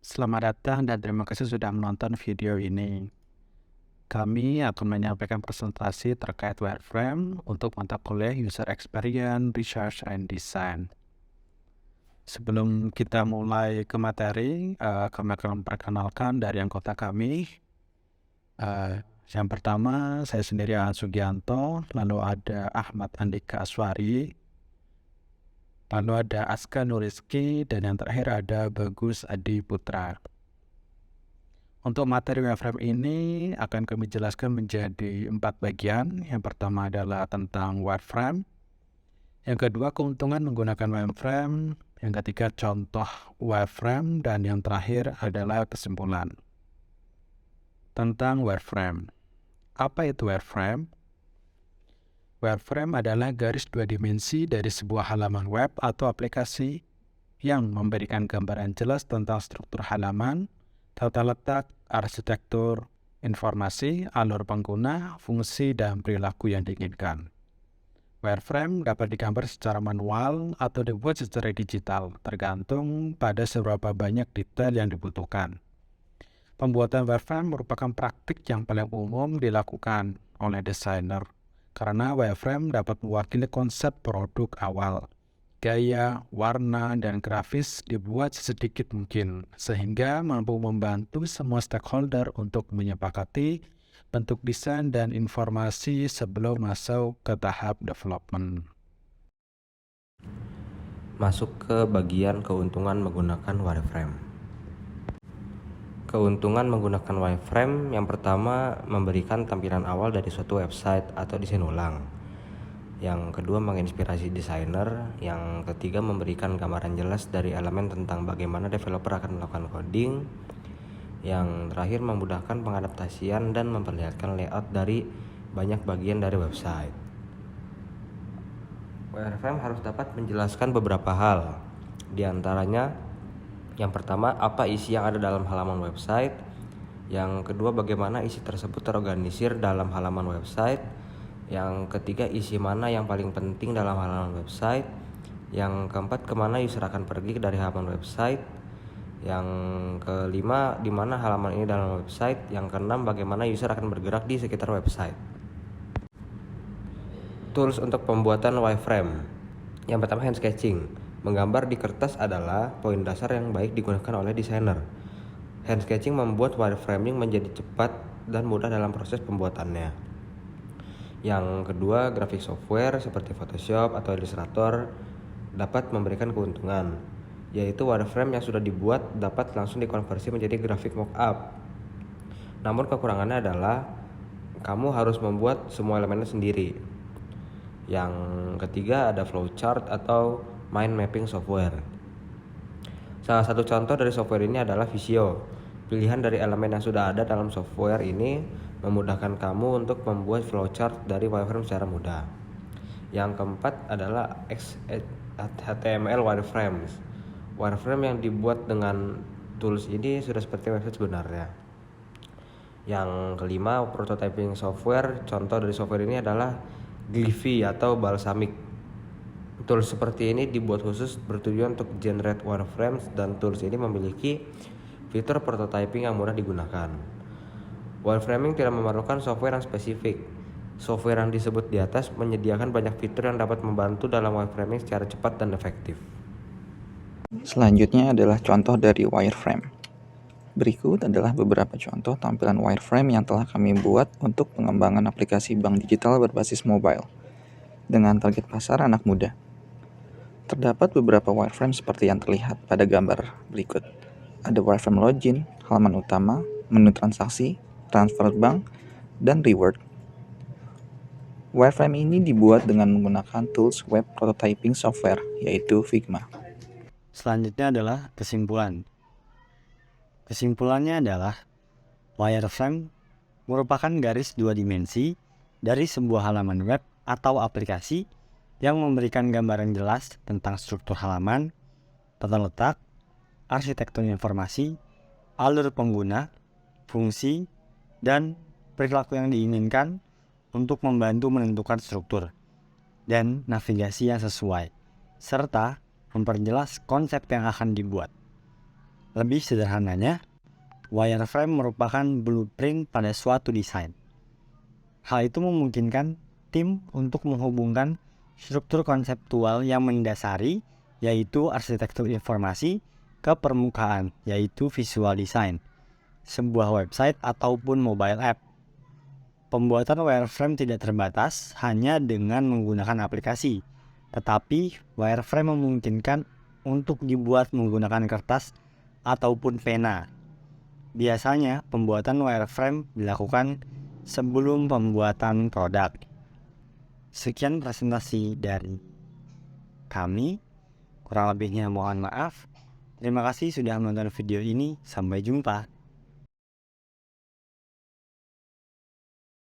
Selamat datang dan terima kasih sudah menonton video ini. Kami akan menyampaikan presentasi terkait wireframe untuk mata kuliah User Experience, Research and Design. Sebelum kita mulai ke materi, kami akan memperkenalkan dari anggota kami. Yang pertama, saya sendiri Aan Sugianto, lalu ada Ahmad Andika Aswari, lalu ada Aska Nuriski, dan yang terakhir ada Bagus Adi Putra. Untuk materi wireframe ini akan kami jelaskan menjadi 4 bagian. Yang pertama adalah tentang wireframe. Yang kedua, keuntungan menggunakan wireframe. Yang ketiga, contoh wireframe. Dan yang terakhir adalah kesimpulan. Tentang wireframe. Apa itu wireframe? Wireframe adalah garis 2 dimensi dari sebuah halaman web atau aplikasi yang memberikan gambaran jelas tentang struktur halaman, tata letak, arsitektur, informasi, alur pengguna, fungsi, dan perilaku yang diinginkan. Wireframe dapat digambar secara manual atau dibuat secara digital, tergantung pada seberapa banyak detail yang dibutuhkan. Pembuatan wireframe merupakan praktik yang paling umum dilakukan oleh desainer, karena wireframe dapat mewakili konsep produk awal. Gaya, warna, dan grafis dibuat sedikit mungkin, sehingga mampu membantu semua stakeholder untuk menyepakati bentuk desain dan informasi sebelum masuk ke tahap development. Masuk ke bagian keuntungan menggunakan wireframe. Keuntungan menggunakan wireframe yang pertama memberikan tampilan awal dari suatu website atau desain ulang. Yang kedua menginspirasi desainer. Yang ketiga memberikan gambaran jelas dari elemen tentang bagaimana developer akan melakukan coding. Yang terakhir memudahkan pengadaptasian dan memperlihatkan layout dari banyak bagian dari website. Wireframe harus dapat menjelaskan beberapa hal. Di antaranya, yang pertama, apa isi yang ada dalam halaman website. Yang kedua, bagaimana isi tersebut terorganisir dalam halaman website. Yang ketiga, isi mana yang paling penting dalam halaman website. Yang keempat, kemana user akan pergi dari halaman website. Yang kelima, di mana halaman ini dalam website. Yang keenam, bagaimana user akan bergerak di sekitar website. Tools untuk pembuatan wireframe. Yang pertama, hand sketching. Menggambar di kertas adalah poin dasar yang baik digunakan oleh desainer. Hand sketching membuat wireframing menjadi cepat dan mudah dalam proses pembuatannya. Yang kedua, graphic software seperti Photoshop atau Illustrator dapat memberikan keuntungan, yaitu wireframe yang sudah dibuat dapat langsung dikonversi menjadi grafik mockup. Namun kekurangannya adalah kamu harus membuat semua elemennya sendiri. Yang ketiga ada flowchart atau mind mapping software. Salah satu contoh dari software ini adalah Visio. Pilihan dari elemen yang sudah ada dalam software ini memudahkan kamu untuk membuat flowchart dari wireframe secara mudah. Yang keempat adalah HTML wireframes. Wireframe yang dibuat dengan tools ini sudah seperti website sebenarnya. Yang kelima, prototyping software. Contoh dari software ini adalah Glyphy atau Balsamiq. Tools seperti ini dibuat khusus bertujuan untuk generate wireframes dan tools ini memiliki fitur prototyping yang mudah digunakan. Wireframing tidak memerlukan software yang spesifik. Software yang disebut di atas menyediakan banyak fitur yang dapat membantu dalam wireframing secara cepat dan efektif. Selanjutnya adalah contoh dari wireframe. Berikut adalah beberapa contoh tampilan wireframe yang telah kami buat untuk pengembangan aplikasi bank digital berbasis mobile dengan target pasar anak muda. Terdapat beberapa wireframe seperti yang terlihat pada gambar berikut. Ada wireframe login, halaman utama, menu transaksi, transfer bank, dan reward. Wireframe ini dibuat dengan menggunakan tools web prototyping software, yaitu Figma. Selanjutnya adalah kesimpulan. Kesimpulannya adalah wireframe merupakan garis 2 dimensi dari sebuah halaman web atau aplikasi yang memberikan gambaran jelas tentang struktur halaman, tata letak, arsitektur informasi, alur pengguna, fungsi, dan perilaku yang diinginkan untuk membantu menentukan struktur dan navigasi yang sesuai, serta memperjelas konsep yang akan dibuat. Lebih sederhananya, wireframe merupakan blueprint pada suatu desain. Hal itu memungkinkan tim untuk menghubungkan struktur konseptual yang mendasari, yaitu arsitektur informasi, ke permukaan, yaitu visual design, sebuah website ataupun mobile app. Pembuatan wireframe tidak terbatas hanya dengan menggunakan aplikasi, tetapi wireframe memungkinkan untuk dibuat menggunakan kertas ataupun pena. Biasanya, pembuatan wireframe dilakukan sebelum pembuatan produk. Sekian presentasi dari kami. Kurang lebihnya mohon maaf. Terima kasih sudah menonton video ini. Sampai jumpa.